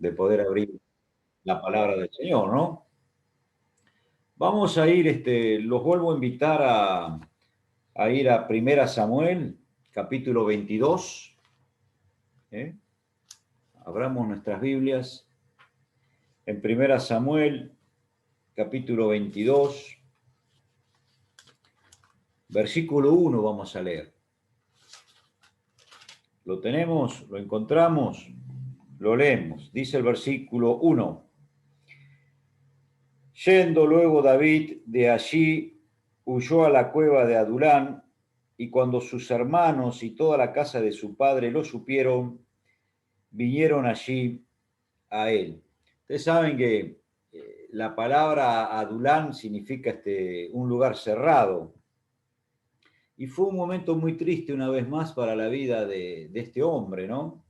de poder abrir la palabra del Señor, ¿no? Vamos a ir, los vuelvo a invitar a ir a Primera Samuel, capítulo 22. ¿eh? Abramos nuestras Biblias. En Primera Samuel, capítulo 22, versículo 1 vamos a leer. ¿Lo tenemos? ¿Lo encontramos? Lo leemos. Dice el versículo 1. Yendo luego David de allí, huyó a la cueva de Adulán, y cuando sus hermanos y toda la casa de su padre lo supieron, vinieron allí a él. Ustedes saben que la palabra Adulán significa un lugar cerrado. Y fue un momento muy triste una vez más para la vida de este hombre, ¿no?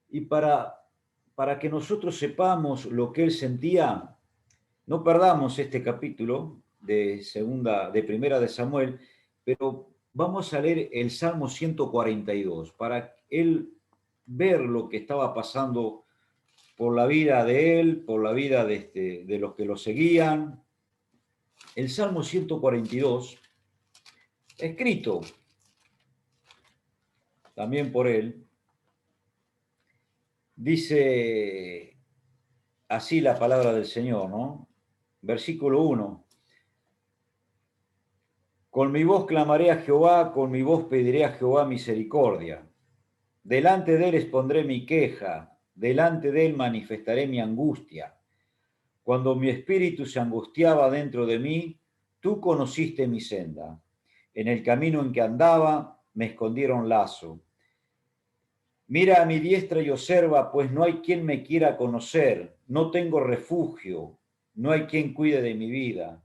Y para que nosotros sepamos lo que él sentía, no perdamos este capítulo de Primera de Samuel, pero vamos a leer el Salmo 142 para él ver lo que estaba pasando por la vida de él, por la vida de los que lo seguían. El Salmo 142, escrito también por él, dice así la palabra del Señor, ¿no? Versículo 1. Con mi voz clamaré a Jehová, con mi voz pediré a Jehová misericordia. Delante de él expondré mi queja, delante de él manifestaré mi angustia. Cuando mi espíritu se angustiaba dentro de mí, tú conociste mi senda. En el camino en que andaba, me escondieron lazo. Mira a mi diestra y observa, pues no hay quien me quiera conocer, no tengo refugio, no hay quien cuide de mi vida.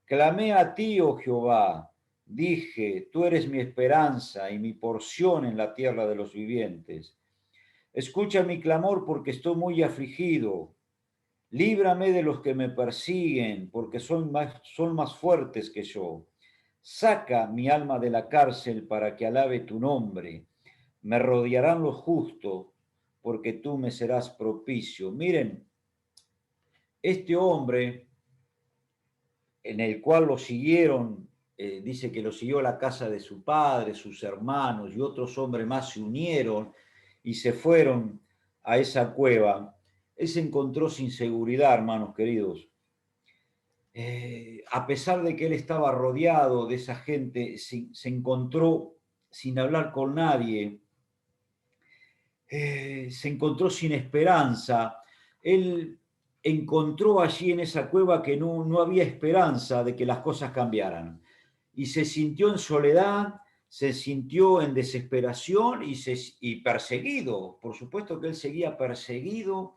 Clamé a ti, oh Jehová, dije, tú eres mi esperanza y mi porción en la tierra de los vivientes. Escucha mi clamor porque estoy muy afligido. Líbrame de los que me persiguen, porque son más fuertes que yo. Saca mi alma de la cárcel para que alabe tu nombre. Me rodearán los justos, porque tú me serás propicio. Miren, este hombre en el cual lo siguieron, dice que lo siguió a la casa de su padre, sus hermanos y otros hombres más se unieron y se fueron a esa cueva. Él se encontró sin seguridad, hermanos queridos. A pesar de que él estaba rodeado de esa gente, se encontró sin hablar con nadie, se encontró sin esperanza. Él encontró allí en esa cueva que no había esperanza de que las cosas cambiaran. Y se sintió en soledad, se sintió en desesperación y perseguido. Por supuesto que él seguía perseguido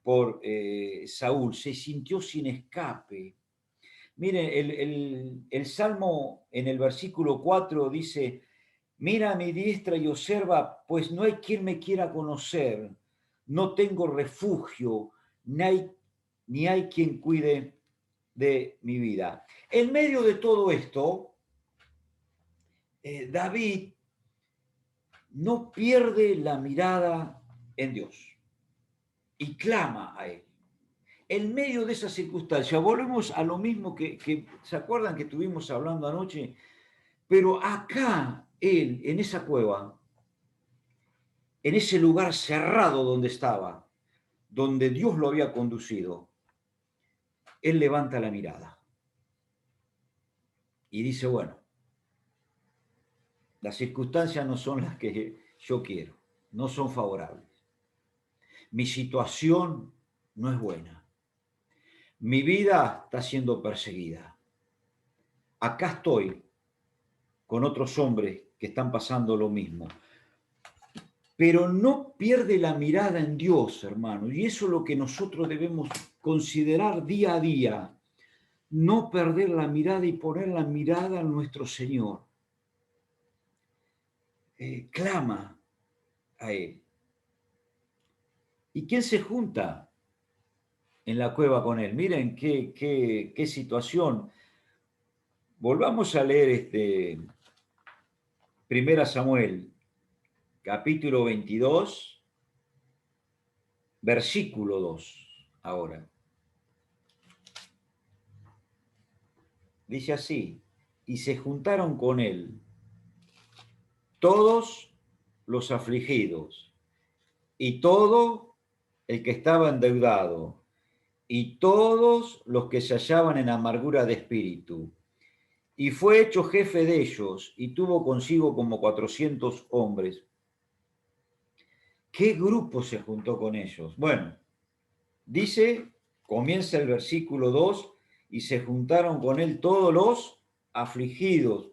por Saúl, se sintió sin escape. Miren, el Salmo en el versículo 4 dice, mira a mi diestra y observa, pues no hay quien me quiera conocer, no tengo refugio, ni hay quien cuide de mi vida. En medio de todo esto, David no pierde la mirada en Dios y clama a él. En medio de esa circunstancia, volvemos a lo mismo que ¿se acuerdan que estuvimos hablando anoche? Pero acá, él, en esa cueva, en ese lugar cerrado donde estaba, donde Dios lo había conducido, él levanta la mirada y dice, bueno, las circunstancias no son las que yo quiero, no son favorables. Mi situación no es buena. Mi vida está siendo perseguida. Acá estoy con otros hombres que están pasando lo mismo. Pero no pierde la mirada en Dios, hermano. Y eso es lo que nosotros debemos considerar día a día. No perder la mirada y poner la mirada en nuestro Señor. Clama a Él. ¿Y quién se junta en la cueva con Él? Miren qué situación. Volvamos a leer Primera Samuel, capítulo 22. Versículo 2, ahora. Dice así, y se juntaron con él todos los afligidos, y todo el que estaba endeudado, y todos los que se hallaban en amargura de espíritu. Y fue hecho jefe de ellos, y tuvo consigo como 400 hombres. ¿Qué grupo se juntó con ellos? Bueno, dice, comienza el versículo 2, y se juntaron con él todos los afligidos.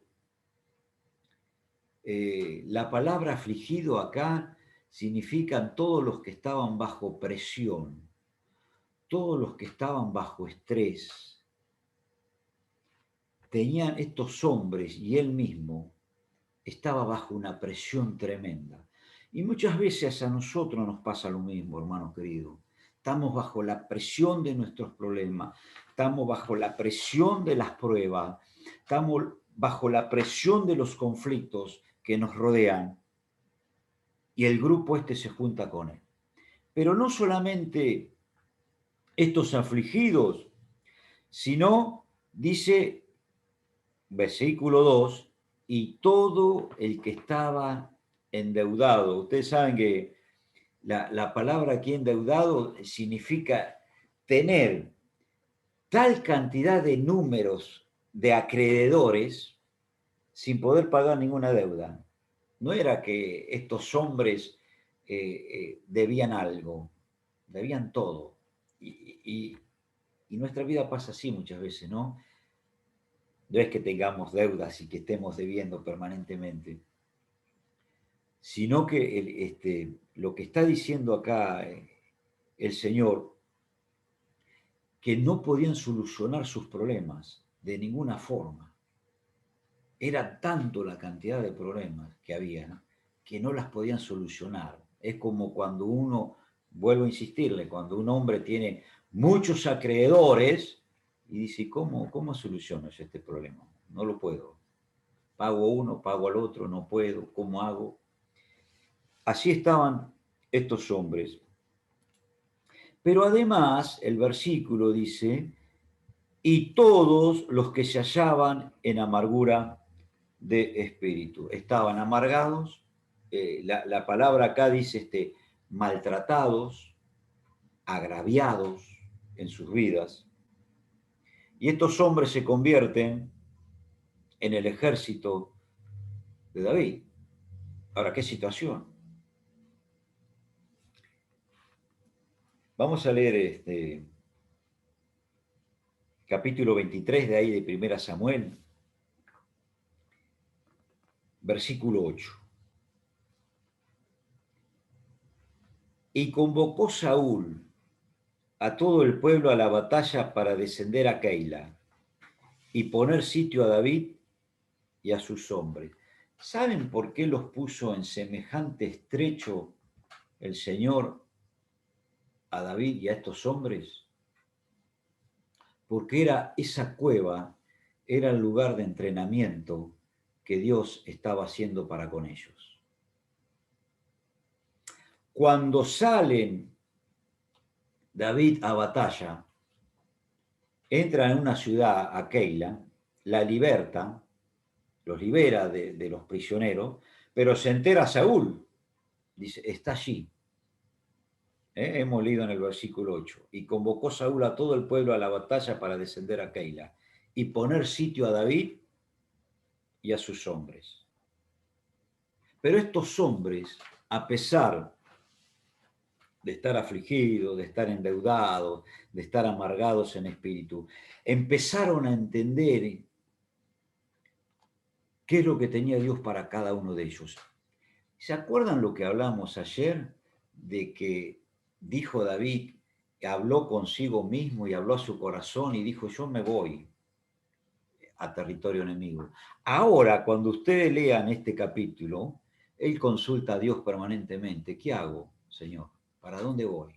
La palabra afligido acá significan todos los que estaban bajo presión, todos los que estaban bajo estrés. Tenían estos hombres y él mismo estaba bajo una presión tremenda. Y muchas veces a nosotros nos pasa lo mismo, hermanos queridos. Estamos bajo la presión de nuestros problemas, estamos bajo la presión de las pruebas, estamos bajo la presión de los conflictos que nos rodean. Y el grupo este se junta con él. Pero no solamente estos afligidos, sino, dice versículo 2, y todo el que estaba endeudado. Ustedes saben que la palabra aquí endeudado significa tener tal cantidad de números de acreedores sin poder pagar ninguna deuda. No era que estos hombres debían algo, debían todo. Y nuestra vida pasa así muchas veces, ¿no? No es que tengamos deudas y que estemos debiendo permanentemente, sino que lo que está diciendo acá el Señor, que no podían solucionar sus problemas de ninguna forma. Era tanto la cantidad de problemas que había, ¿no?, que no las podían solucionar. Es como cuando uno, vuelvo a insistirle, cuando un hombre tiene muchos acreedores y dice, ¿cómo soluciono yo este problema? No lo puedo. Pago uno, pago al otro, no puedo, ¿cómo hago? Así estaban estos hombres. Pero además, el versículo dice, y todos los que se hallaban en amargura de espíritu. Estaban amargados, la palabra acá dice maltratados, agraviados en sus vidas. Y estos hombres se convierten en el ejército de David. Ahora, ¿qué situación? Vamos a leer capítulo 23 de ahí de Primera Samuel, versículo 8. Y convocó Saúl a todo el pueblo a la batalla para descender a Keila y poner sitio a David y a sus hombres. ¿Saben por qué los puso en semejante estrecho el Señor a David y a estos hombres? Porque esa cueva era el lugar de entrenamiento que Dios estaba haciendo para con ellos. Cuando salen David a batalla, entra en una ciudad, a Keila, la liberta, los libera de los prisioneros, pero se entera Saúl, dice, está allí. Hemos leído en el versículo 8, y convocó Saúl a todo el pueblo a la batalla para descender a Keila y poner sitio a David y a sus hombres. Pero estos hombres, a pesar de estar afligidos, de estar endeudados, de estar amargados en espíritu, empezaron a entender qué es lo que tenía Dios para cada uno de ellos. ¿Se acuerdan lo que hablamos ayer? De que dijo David, habló consigo mismo y habló a su corazón y dijo, yo me voy a territorio enemigo. Ahora, cuando ustedes lean este capítulo, él consulta a Dios permanentemente. ¿Qué hago, Señor? ¿Para dónde voy?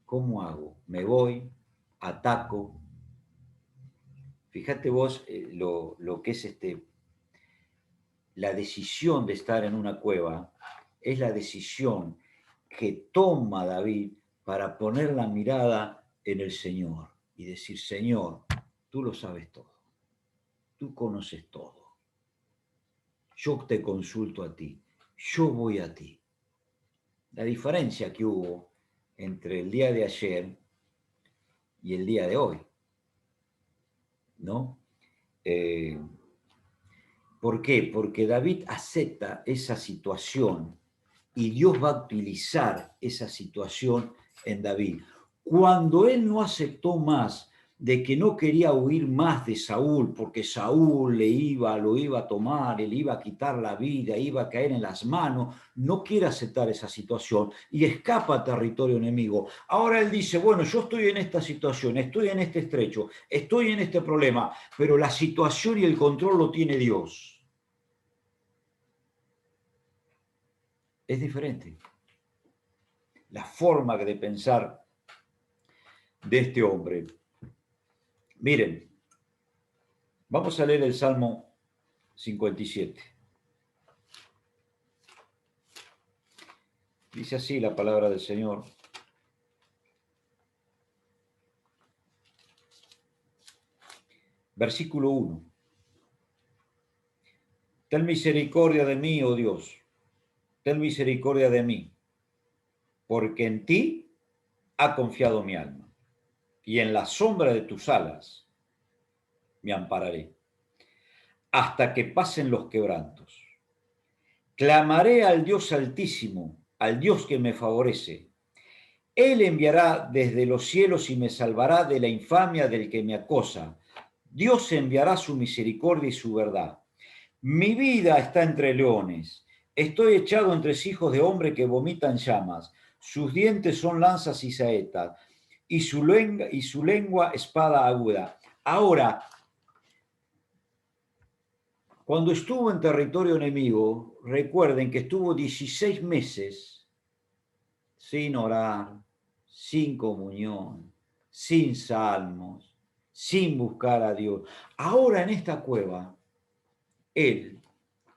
¿Cómo hago? ¿Me voy? ¿Ataco? Fíjate vos lo que es la decisión de estar en una cueva, es la decisión que toma David para poner la mirada en el Señor y decir, Señor, tú lo sabes todo, tú conoces todo, yo te consulto a ti, yo voy a ti. La diferencia que hubo entre el día de ayer y el día de hoy, ¿no? ¿Por qué? Porque David acepta esa situación y Dios va a utilizar esa situación en David. Cuando él no aceptó más de que no quería huir más de Saúl, porque Saúl lo iba a tomar, le iba a quitar la vida, iba a caer en las manos, no quiere aceptar esa situación y escapa a territorio enemigo. Ahora él dice, bueno, yo estoy en esta situación, estoy en este estrecho, estoy en este problema, pero la situación y el control lo tiene Dios. Es diferente la forma de pensar de este hombre. Miren, vamos a leer el Salmo 57. Dice así la palabra del Señor. Versículo 1. Ten misericordia de mí, oh Dios, ten misericordia de mí, porque en ti ha confiado mi alma, y en la sombra de tus alas me ampararé, hasta que pasen los quebrantos. Clamaré al Dios Altísimo, al Dios que me favorece. Él enviará desde los cielos y me salvará de la infamia del que me acosa. Dios enviará su misericordia y su verdad. Mi vida está entre leones. Estoy echado entre hijos de hombre que vomitan llamas. Sus dientes son lanzas y saetas, y su lengua espada aguda. Ahora, cuando estuvo en territorio enemigo, recuerden que estuvo 16 meses sin orar, sin comunión, sin salmos, sin buscar a Dios. Ahora en esta cueva, él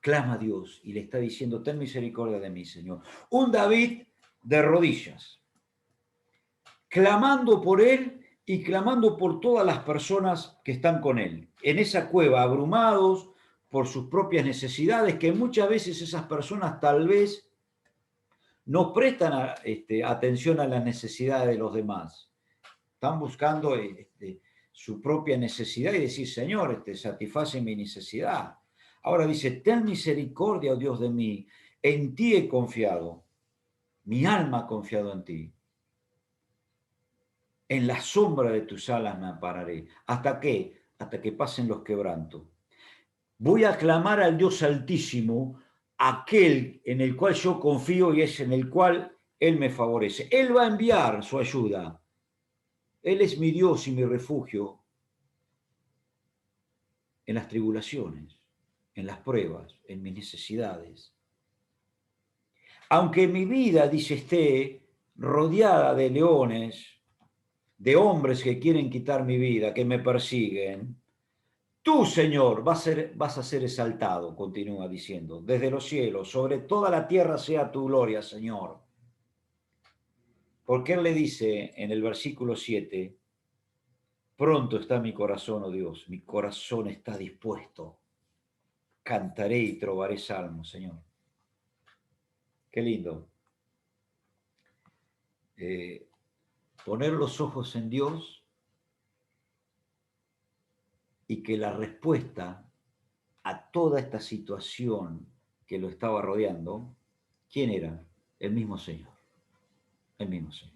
clama a Dios y le está diciendo, ten misericordia de mí, Señor. Un David de rodillas, clamando por él y clamando por todas las personas que están con él. En esa cueva, abrumados por sus propias necesidades, que muchas veces esas personas tal vez no prestan atención a las necesidades de los demás. Están buscando su propia necesidad y decir, Señor, satisface mi necesidad. Ahora dice, ten misericordia, oh Dios, de mí. En ti he confiado. Mi alma ha confiado en ti. En la sombra de tus alas me ampararé. ¿Hasta qué? Hasta que pasen los quebrantos. Voy a clamar al Dios Altísimo, aquel en el cual yo confío y es en el cual Él me favorece. Él va a enviar su ayuda. Él es mi Dios y mi refugio en las tribulaciones, en las pruebas, en mis necesidades. Aunque mi vida, dice, esté rodeada de leones, de hombres que quieren quitar mi vida, que me persiguen, tú, Señor, vas a ser exaltado, continúa diciendo, desde los cielos, sobre toda la tierra sea tu gloria, Señor. Porque Él le dice en el versículo 7, pronto está mi corazón, oh Dios, mi corazón está dispuesto. Cantaré y trovaré salmos, Señor. Qué lindo. Poner los ojos en Dios y que la respuesta a toda esta situación que lo estaba rodeando, ¿quién era? El mismo Señor. El mismo Señor.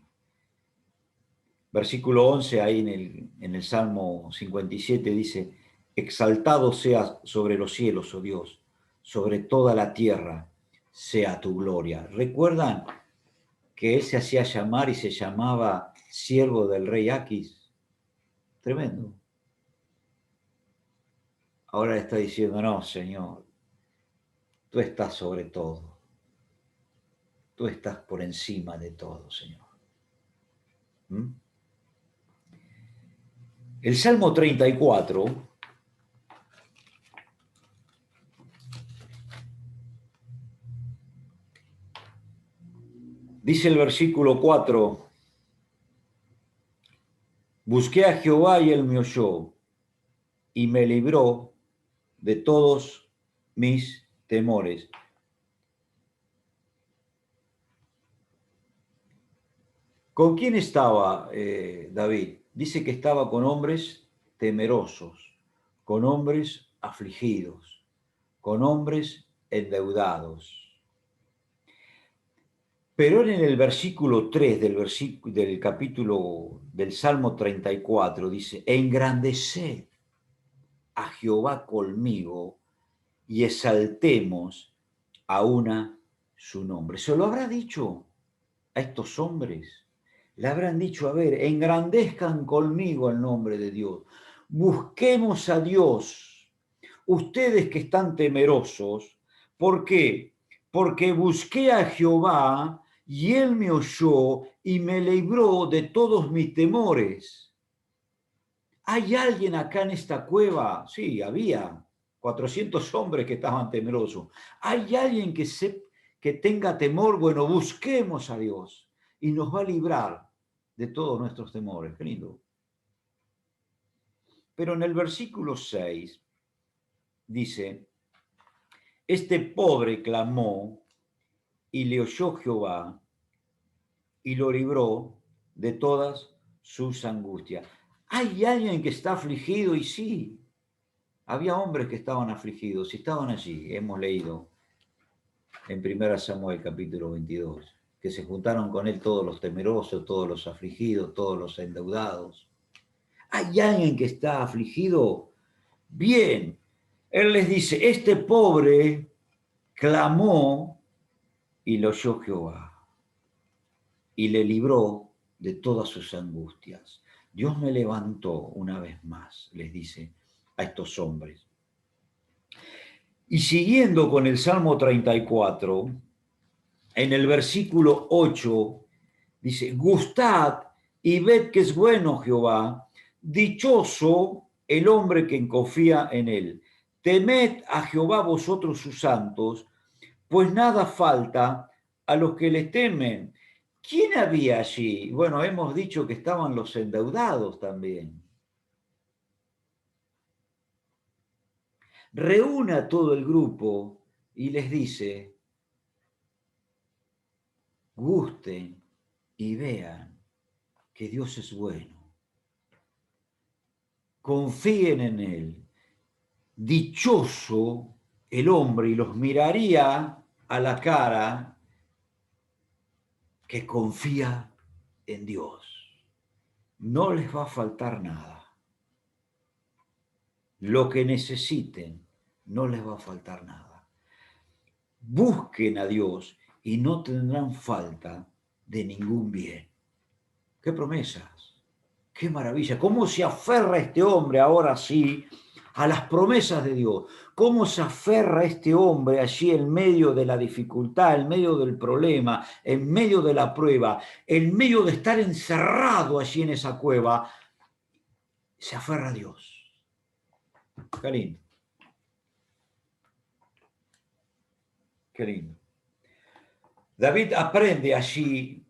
Versículo 11, ahí en el Salmo 57 dice, exaltado sea sobre los cielos, oh Dios, sobre toda la tierra sea tu gloria. ¿Recuerdan que él se hacía llamar y se llamaba siervo del rey Aquis? Tremendo. Ahora le está diciendo, no, Señor, tú estás sobre todo. Tú estás por encima de todo, Señor. ¿Mm? El Salmo 34 dice el versículo 4, Busqué a Jehová y él me oyó y me libró de todos mis temores. ¿Con quién estaba David? Dice que estaba con hombres temerosos, con hombres afligidos, con hombres endeudados. Pero en el versículo 3 del capítulo del Salmo 34 dice, engrandeced a Jehová conmigo y exaltemos a una su nombre. ¿Se lo habrá dicho a estos hombres? Le habrán dicho, a ver, engrandezcan conmigo el nombre de Dios. Busquemos a Dios. Ustedes que están temerosos, ¿por qué? Porque busqué a Jehová y él me oyó y me libró de todos mis temores. ¿Hay alguien acá en esta cueva? Sí, había 400 hombres que estaban temerosos. ¿Hay alguien que tenga temor? Bueno, busquemos a Dios y nos va a librar de todos nuestros temores. Qué lindo. Pero en el versículo 6 dice, este pobre clamó y le oyó Jehová y lo libró de todas sus angustias. ¿Hay alguien que está afligido? Y sí, había hombres que estaban afligidos y estaban allí, hemos leído en 1 Samuel capítulo 22, que se juntaron con él todos los temerosos, todos los afligidos, todos los endeudados. ¿Hay alguien que está afligido? Bien, él les dice, este pobre clamó y lo oyó Jehová y le libró de todas sus angustias. Dios me levantó una vez más, les dice a estos hombres. Y siguiendo con el Salmo 34, en el versículo 8, dice, gustad y ved que es bueno Jehová, dichoso el hombre que confía en él. Temed a Jehová vosotros sus santos, pues nada falta a los que le temen. ¿Quién había allí? Bueno, hemos dicho que estaban los endeudados también. Reúne a todo el grupo y les dice, gusten y vean que Dios es bueno. Confíen en Él. Dichoso el hombre, y los miraría a la cara, que confía en Dios. No les va a faltar nada. Lo que necesiten, no les va a faltar nada. Busquen a Dios y no tendrán falta de ningún bien. ¡Qué promesas! ¡Qué maravilla! ¿Cómo se aferra este hombre ahora sí a las promesas de Dios? ¿Cómo se aferra este hombre allí en medio de la dificultad, en medio del problema, en medio de la prueba, en medio de estar encerrado allí en esa cueva? Se aferra a Dios. Qué lindo. Qué lindo. David aprende allí,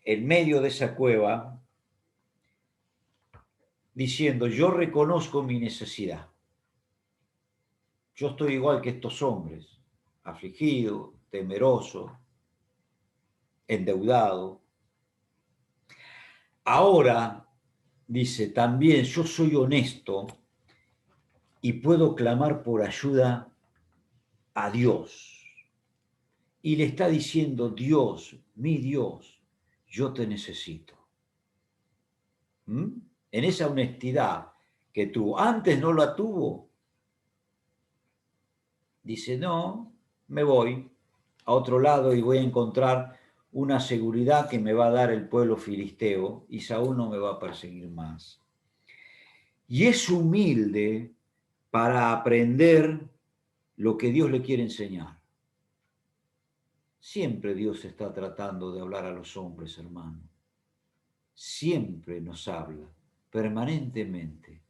en medio de esa cueva, diciendo, yo reconozco mi necesidad. Yo estoy igual que estos hombres, afligido, temeroso, endeudado. Ahora, dice, también yo soy honesto y puedo clamar por ayuda a Dios. Y le está diciendo, Dios, mi Dios, yo te necesito. ¿Mm? En esa honestidad que tuvo, antes no la tuvo. Dice, no, me voy a otro lado y voy a encontrar una seguridad que me va a dar el pueblo filisteo y Saúl no me va a perseguir más. Y es humilde para aprender lo que Dios le quiere enseñar. Siempre Dios está tratando de hablar a los hombres, hermano. Siempre nos habla, permanentemente.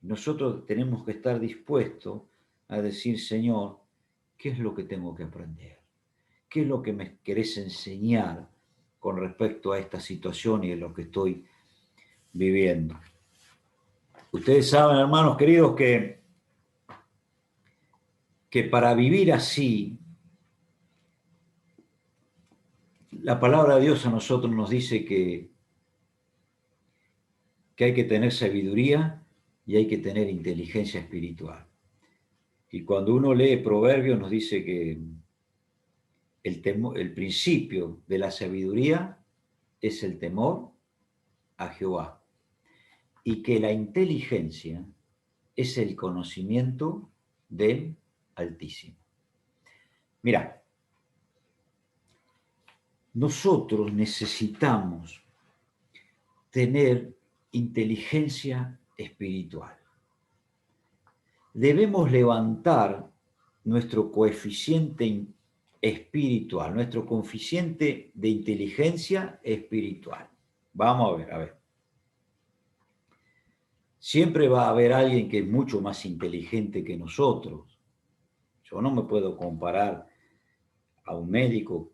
Nosotros tenemos que estar dispuestos a decir, Señor, ¿qué es lo que tengo que aprender? ¿Qué es lo que me querés enseñar con respecto a esta situación y a lo que estoy viviendo. Ustedes saben, hermanos queridos, que para vivir así, la palabra de Dios a nosotros nos dice que hay que tener sabiduría y hay que tener inteligencia espiritual. Y cuando uno lee Proverbios nos dice que el principio de la sabiduría es el temor a Jehová y que la inteligencia es el conocimiento del Altísimo. Mira, nosotros necesitamos tener inteligencia espiritual. Debemos levantar nuestro coeficiente espiritual, nuestro coeficiente de inteligencia espiritual. Vamos a ver. Siempre va a haber alguien que es mucho más inteligente que nosotros. Yo no me puedo comparar a un médico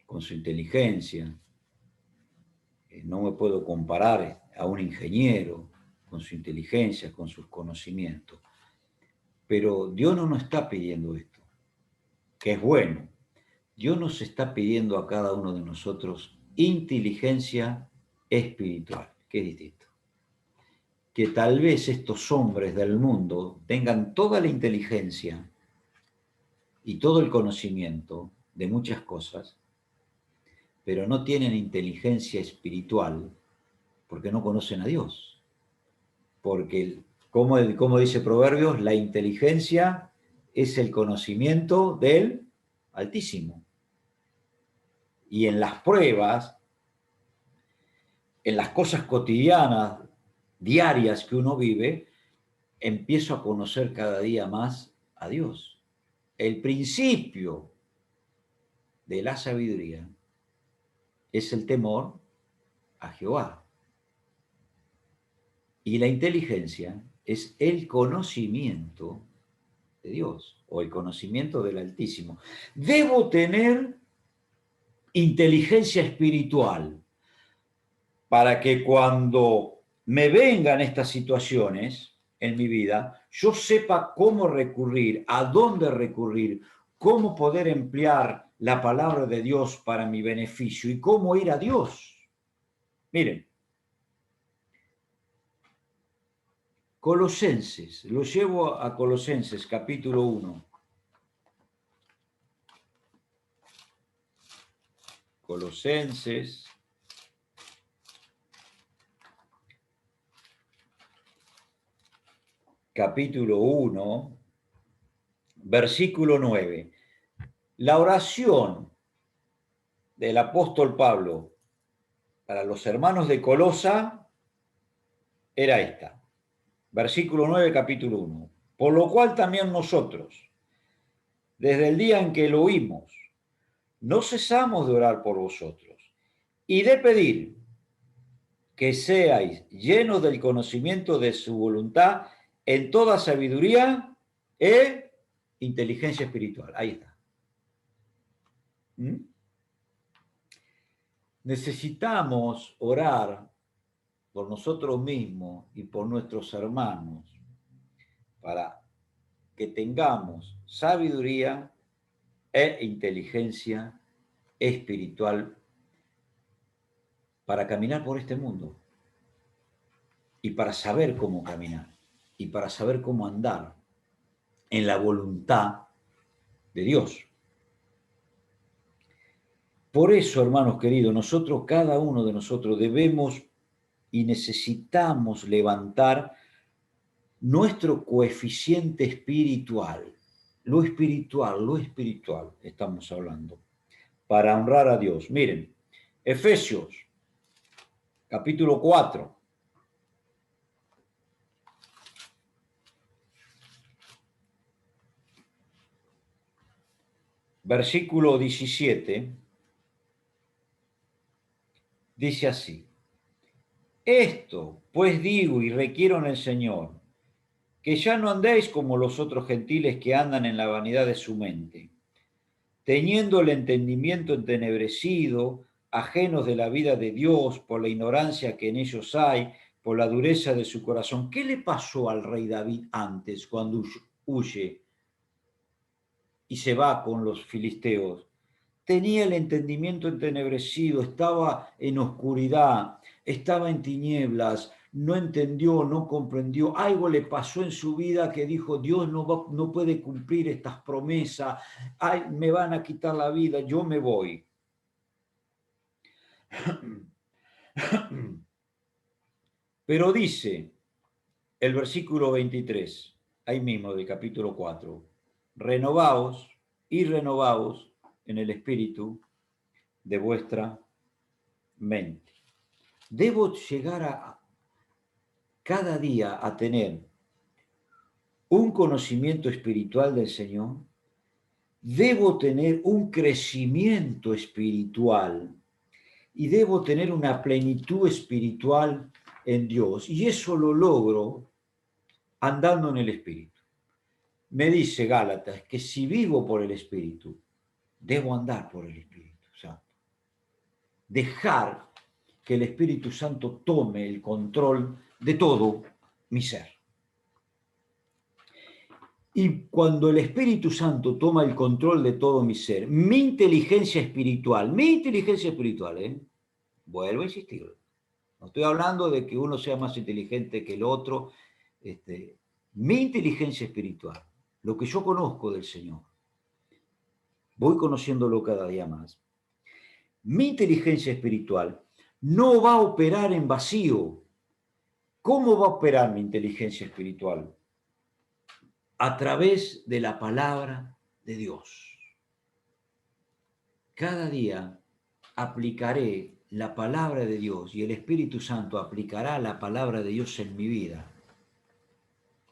con su inteligencia. No me puedo comparar a un ingeniero con su inteligencia, con sus conocimientos. Pero Dios no nos está pidiendo esto, que es bueno. Dios nos está pidiendo a cada uno de nosotros inteligencia espiritual, que es distinto. Que tal vez estos hombres del mundo tengan toda la inteligencia y todo el conocimiento de muchas cosas, pero no tienen inteligencia espiritual porque no conocen a Dios. Porque, como dice Proverbios, la inteligencia es el conocimiento del Altísimo. Y en las pruebas, en las cosas cotidianas, diarias que uno vive, empiezo a conocer cada día más a Dios. El principio de la sabiduría es el temor a Jehová. Y la inteligencia es el conocimiento de Dios o el conocimiento del Altísimo. Debo tener inteligencia espiritual para que cuando me vengan estas situaciones en mi vida, yo sepa cómo recurrir, a dónde recurrir, cómo poder emplear la palabra de Dios para mi beneficio y cómo ir a Dios. Miren, Colosenses, lo llevo a Colosenses capítulo 1. Colosenses capítulo 1, versículo 9. La oración del apóstol Pablo para los hermanos de Colosa era esta. Versículo 9, capítulo 1. Por lo cual también nosotros, desde el día en que lo oímos, no cesamos de orar por vosotros y de pedir que seáis llenos del conocimiento de su voluntad en toda sabiduría e inteligencia espiritual. Ahí está. Necesitamos orar por nosotros mismos y por nuestros hermanos para que tengamos sabiduría e inteligencia espiritual para caminar por este mundo y para saber cómo caminar y para saber cómo andar en la voluntad de Dios. Por eso, hermanos queridos, nosotros, cada uno de nosotros, debemos y necesitamos levantar nuestro coeficiente espiritual, lo espiritual, estamos hablando, para honrar a Dios. Miren, Efesios, capítulo 4. Versículo 17, dice así: esto, pues digo y requiero en el Señor, que ya no andéis como los otros gentiles que andan en la vanidad de su mente, teniendo el entendimiento entenebrecido, ajenos de la vida de Dios por la ignorancia que en ellos hay, por la dureza de su corazón. ¿Qué le pasó al rey David antes cuando huye y se va con los filisteos? Tenía el entendimiento entenebrecido, estaba en oscuridad, estaba en tinieblas, no entendió, no comprendió. Algo le pasó en su vida que dijo, Dios no puede cumplir estas promesas, ay, me van a quitar la vida, yo me voy. Pero dice el versículo 23, ahí mismo del capítulo 4, renovaos y renovaos en el espíritu de vuestra mente. Debo llegar a cada día a tener un conocimiento espiritual del Señor. Debo tener un crecimiento espiritual y debo tener una plenitud espiritual en Dios. Y eso lo logro andando en el Espíritu. Me dice Gálatas que si vivo por el Espíritu, debo andar por el Espíritu Santo. Dejar que el Espíritu Santo tome el control de todo mi ser. Y cuando el Espíritu Santo toma el control de todo mi ser, mi inteligencia espiritual, vuelvo a insistir, no estoy hablando de que uno sea más inteligente que el otro, mi inteligencia espiritual, lo que yo conozco del Señor, voy conociéndolo cada día más. Mi inteligencia espiritual no va a operar en vacío. ¿Cómo va a operar mi inteligencia espiritual? A través de la palabra de Dios. Cada día aplicaré la palabra de Dios y el Espíritu Santo aplicará la palabra de Dios en mi vida.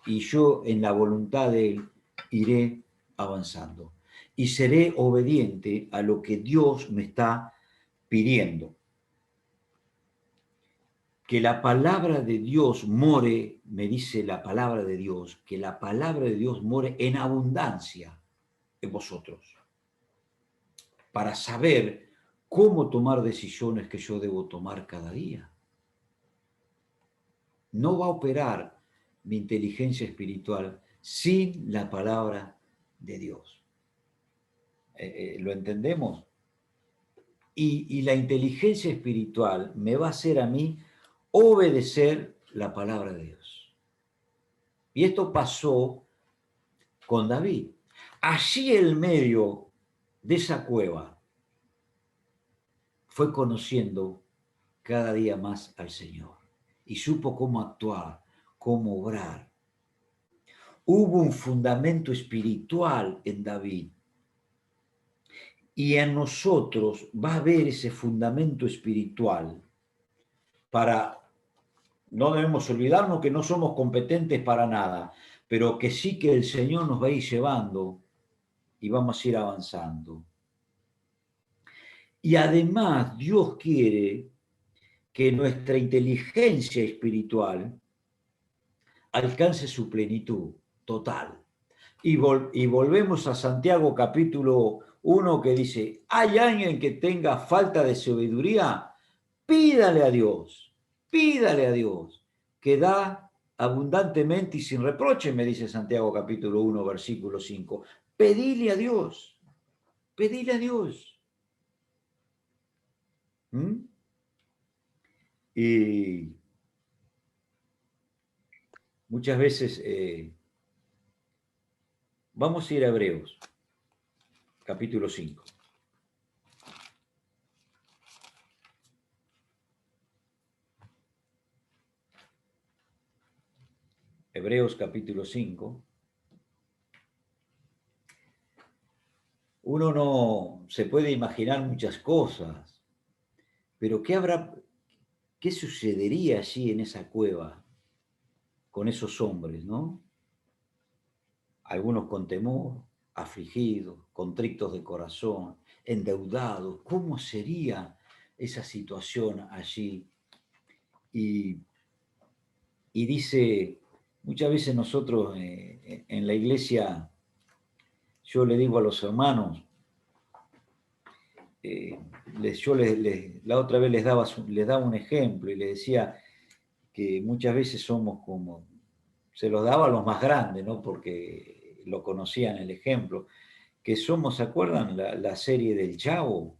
Y yo en la voluntad de Él iré avanzando. Y seré obediente a lo que Dios me está pidiendo. Que la palabra de Dios more, me dice la palabra de Dios, que la palabra de Dios more en abundancia en vosotros, para saber cómo tomar decisiones que yo debo tomar cada día. No va a operar mi inteligencia espiritual sin la palabra de Dios. ¿Lo entendemos? Y la inteligencia espiritual me va a hacer a mí obedecer la palabra de Dios. Y esto pasó con David. Allí en medio de esa cueva fue conociendo cada día más al Señor y supo cómo actuar, cómo obrar. Hubo un fundamento espiritual en David y en nosotros va a haber ese fundamento espiritual para, no debemos olvidarnos que no somos competentes para nada, pero que sí que el Señor nos va a ir llevando y vamos a ir avanzando. Y además Dios quiere que nuestra inteligencia espiritual alcance su plenitud total. Y volvemos a Santiago capítulo 1 que dice, ¿hay alguien que tenga falta de sabiduría? Pídale a Dios, que da abundantemente y sin reproche, me dice Santiago capítulo 1, versículo 5. Pedile a Dios. ¿Mm? Y muchas veces vamos a ir a Hebreos, capítulo 5. Hebreos capítulo 5. Uno no se puede imaginar muchas cosas, pero qué sucedería allí en esa cueva con esos hombres, ¿no? Algunos con temor, afligidos, contrictos de corazón, endeudados. ¿Cómo sería esa situación allí? Y dice, muchas veces nosotros en la iglesia, yo le digo a los hermanos, la otra vez les daba un ejemplo y les decía que muchas veces somos como, se los daba a los más grandes, ¿no? Porque lo conocían el ejemplo, que somos, ¿se acuerdan la serie del Chavo?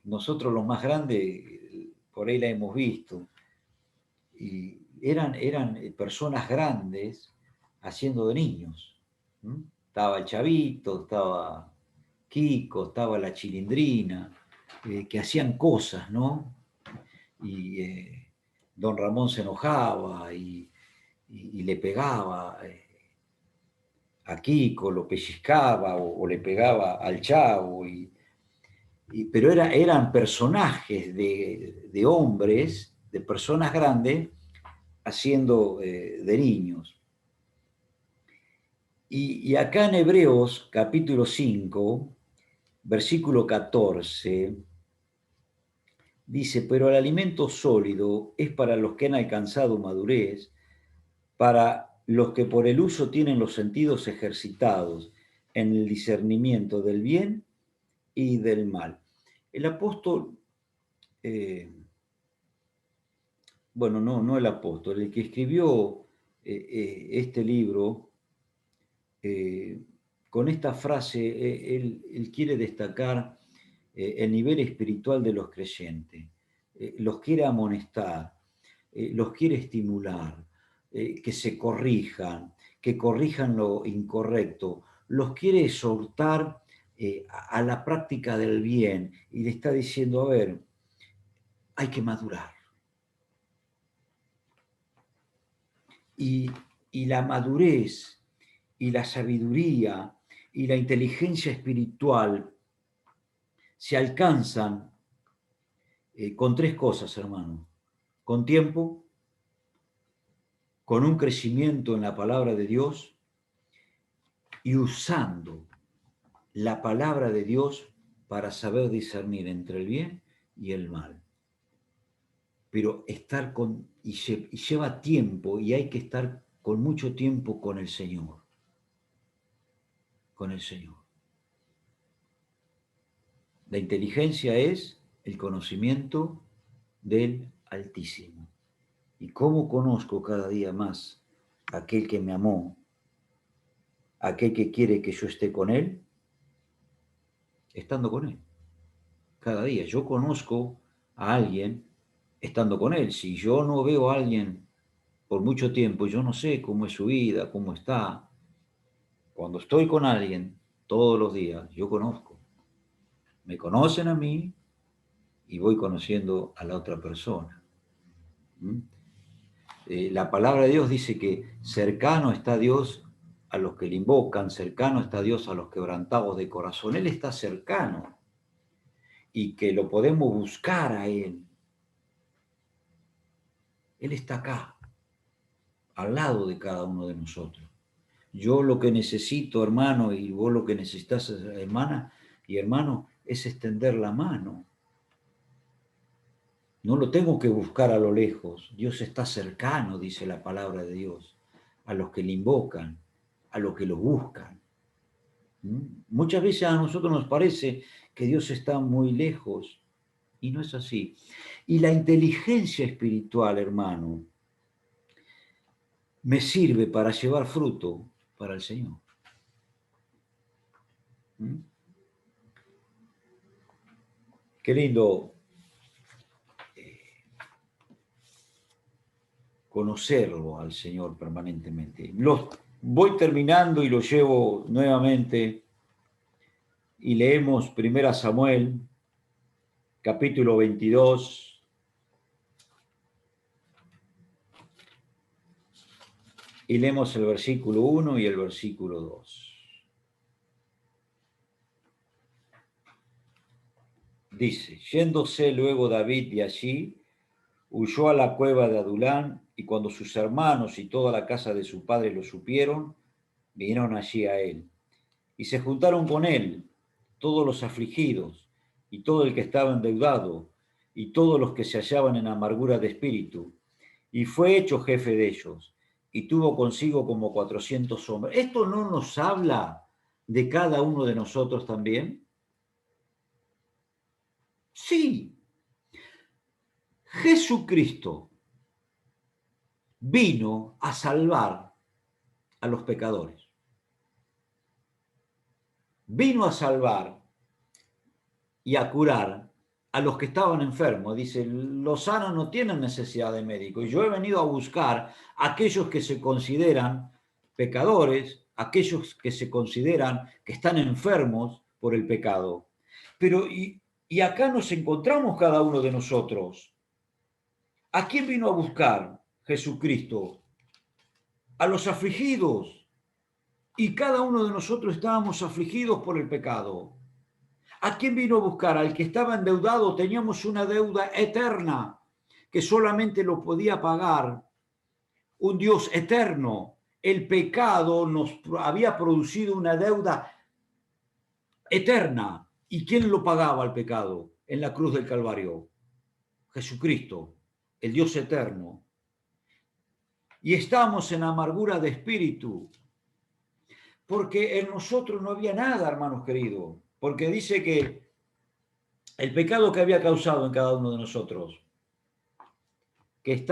Nosotros los más grandes, por ahí la hemos visto, y eran personas grandes haciendo de niños. ¿Mm? Estaba el Chavito, estaba Kiko, estaba la Chilindrina, que hacían cosas, ¿no? Y don Ramón se enojaba y le pegaba a Kiko, lo pellizcaba o le pegaba al Chavo, pero eran personajes de hombres, de personas grandes, haciendo de niños. Y acá en Hebreos capítulo 5, versículo 14, dice, pero el alimento sólido es para los que han alcanzado madurez, para los que por el uso tienen los sentidos ejercitados en el discernimiento del bien y del mal. El apóstol, bueno, no el apóstol, el que escribió este libro, con esta frase, él quiere destacar el nivel espiritual de los creyentes, los quiere amonestar, los quiere estimular, que se corrijan, que corrijan lo incorrecto, los quiere exhortar a la práctica del bien y le está diciendo, a ver, hay que madurar. Y la madurez y la sabiduría y la inteligencia espiritual se alcanzan con tres cosas, hermano. Con tiempo, con un crecimiento en la palabra de Dios y usando la palabra de Dios para saber discernir entre el bien y el mal. Pero estar y lleva tiempo y hay que estar con mucho tiempo con el Señor. Con el Señor. La inteligencia es el conocimiento del Altísimo. ¿Y cómo conozco cada día más a aquel que me amó, a aquel que quiere que yo esté con él? Estando con él. Cada día yo conozco a alguien estando con él. Si yo no veo a alguien por mucho tiempo, yo no sé cómo es su vida, cómo está. Cuando estoy con alguien todos los días, yo conozco. Me conocen a mí y voy conociendo a la otra persona. La palabra de Dios dice que cercano está Dios a los que le invocan, cercano está Dios a los quebrantados de corazón. Él está cercano y que lo podemos buscar a Él. Él está acá, al lado de cada uno de nosotros. Yo lo que necesito, hermano, y vos lo que necesitas, hermana y hermano, es extender la mano. No lo tengo que buscar a lo lejos. Dios está cercano, dice la palabra de Dios, a los que le invocan, a los que lo buscan. Muchas veces a nosotros nos parece que Dios está muy lejos y no es así. Y la inteligencia espiritual, hermano, me sirve para llevar fruto para el Señor. Qué lindo conocerlo al Señor permanentemente. Voy terminando y lo llevo nuevamente y leemos 1 Samuel, capítulo 22, y leemos el versículo 1 y el versículo 2. Dice, yéndose luego David de allí, huyó a la cueva de Adulán, y cuando sus hermanos y toda la casa de su padre lo supieron, vinieron allí a él. Y se juntaron con él todos los afligidos, y todo el que estaba endeudado, y todos los que se hallaban en amargura de espíritu, y fue hecho jefe de ellos, y tuvo consigo como 400 hombres. ¿Esto no nos habla de cada uno de nosotros también? Sí, Jesucristo vino a salvar a los pecadores. Vino a salvar y a curar a los que estaban enfermos. Dice, los sanos no tienen necesidad de médico. Y yo he venido a buscar a aquellos que se consideran pecadores, aquellos que se consideran que están enfermos por el pecado. Pero, y acá nos encontramos cada uno de nosotros. ¿A quién vino a buscar Jesucristo? A los afligidos. Y cada uno de nosotros estábamos afligidos por el pecado. ¿A quién vino a buscar? Al que estaba endeudado. Teníamos una deuda eterna que solamente lo podía pagar un Dios eterno. El pecado nos había producido una deuda eterna. ¿Y quién lo pagaba el pecado en la cruz del Calvario? Jesucristo, el Dios eterno. Y estamos en amargura de espíritu, porque en nosotros no había nada, hermanos queridos, porque dice que el pecado que había causado en cada uno de nosotros, que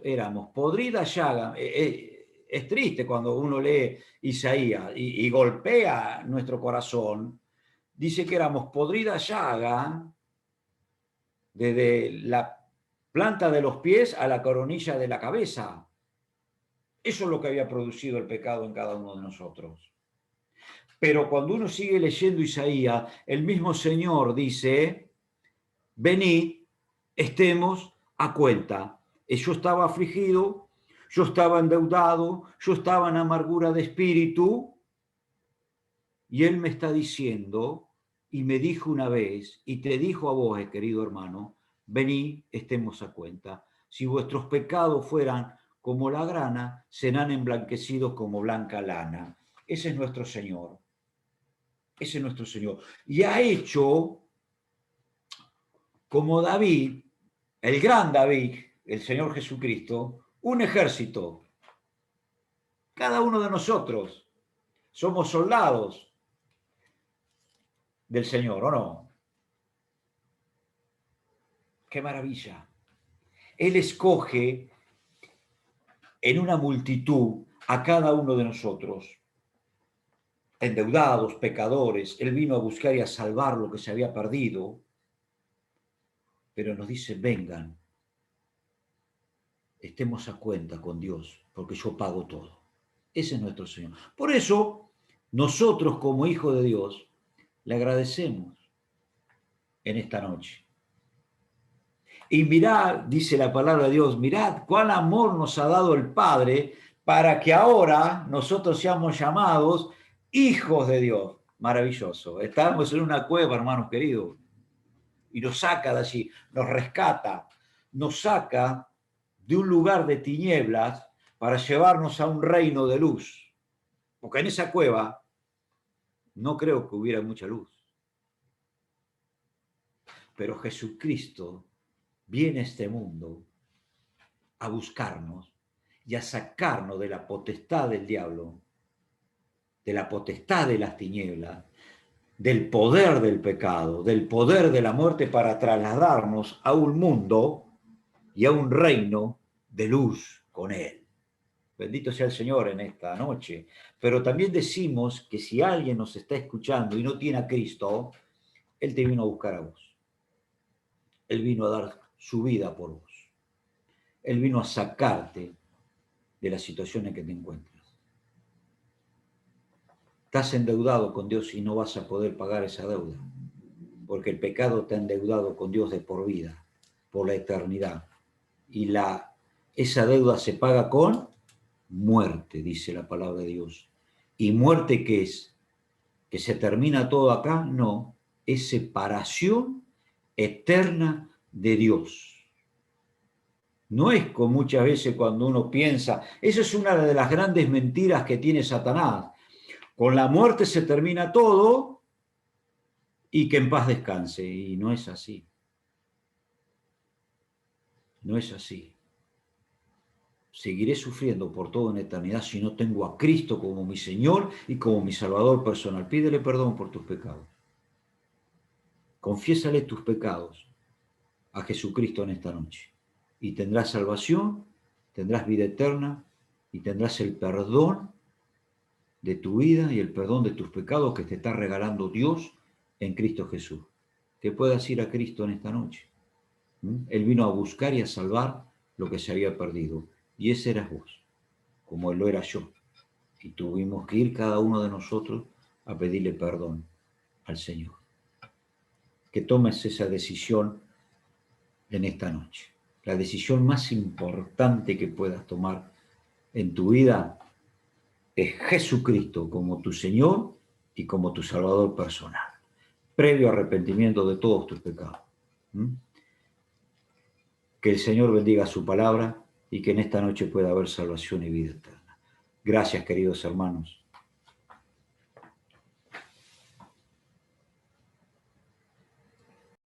éramos podrida llaga. Es triste cuando uno lee Isaías y golpea nuestro corazón. Dice que éramos podrida llaga desde la planta de los pies a la coronilla de la cabeza. Eso es lo que había producido el pecado en cada uno de nosotros. Pero cuando uno sigue leyendo Isaías, el mismo Señor dice, venid, estemos a cuenta. Yo estaba afligido, yo estaba endeudado, yo estaba en amargura de espíritu, y Él me está diciendo, y me dijo una vez, y te dijo a vos, querido hermano, venid, estemos a cuenta. Si vuestros pecados fueran como la grana, serán emblanquecidos como blanca lana. Ese es nuestro Señor. Ese es nuestro Señor. Y ha hecho, como David, el gran David, el Señor Jesucristo, un ejército. Cada uno de nosotros somos soldados del Señor, ¿o no? ¡Qué maravilla! Él escoge en una multitud a cada uno de nosotros, endeudados, pecadores. Él vino a buscar y a salvar lo que se había perdido, pero nos dice, vengan, estemos a cuenta con Dios, porque yo pago todo. Ese es nuestro Señor. Por eso, nosotros como hijos de Dios, le agradecemos en esta noche. Y mirad, dice la palabra de Dios, mirad cuán amor nos ha dado el Padre para que ahora nosotros seamos llamados hijos de Dios. Maravilloso. Estamos en una cueva, hermanos queridos, y nos saca de allí, nos rescata, nos saca de un lugar de tinieblas para llevarnos a un reino de luz. Porque en esa cueva no creo que hubiera mucha luz. Pero Jesucristo viene a este mundo a buscarnos y a sacarnos de la potestad del diablo, de la potestad de las tinieblas, del poder del pecado, del poder de la muerte, para trasladarnos a un mundo y a un reino de luz con Él. Bendito sea el Señor en esta noche. Pero también decimos que si alguien nos está escuchando y no tiene a Cristo, Él te vino a buscar a vos. Él vino a dar su vida por vos. Él vino a sacarte de la situación en que te encuentras. Estás endeudado con Dios y no vas a poder pagar esa deuda, porque el pecado te ha endeudado con Dios de por vida, por la eternidad. Y esa deuda se paga con muerte, dice la palabra de Dios. ¿Y muerte qué es? ¿Que se termina todo acá? No, es separación eterna de Dios. No es como muchas veces cuando uno piensa, esa es una de las grandes mentiras que tiene Satanás. Con la muerte se termina todo y que en paz descanse. Y no es así. No es así. Seguiré sufriendo por toda una eternidad si no tengo a Cristo como mi Señor y como mi Salvador personal. Pídele perdón por tus pecados. Confiésale tus pecados a Jesucristo en esta noche y tendrás salvación, tendrás vida eterna y tendrás el perdón de tu vida y el perdón de tus pecados que te está regalando Dios en Cristo Jesús. Que puedas ir a Cristo en esta noche. Él vino a buscar y a salvar lo que se había perdido. Y ese eras vos, como Él lo era yo. Y tuvimos que ir cada uno de nosotros a pedirle perdón al Señor. Que tomes esa decisión en esta noche. La decisión más importante que puedas tomar en tu vida es Jesucristo como tu Señor y como tu Salvador personal, previo arrepentimiento de todos tus pecados. Que el Señor bendiga su palabra y que en esta noche pueda haber salvación y vida eterna. Gracias, queridos hermanos.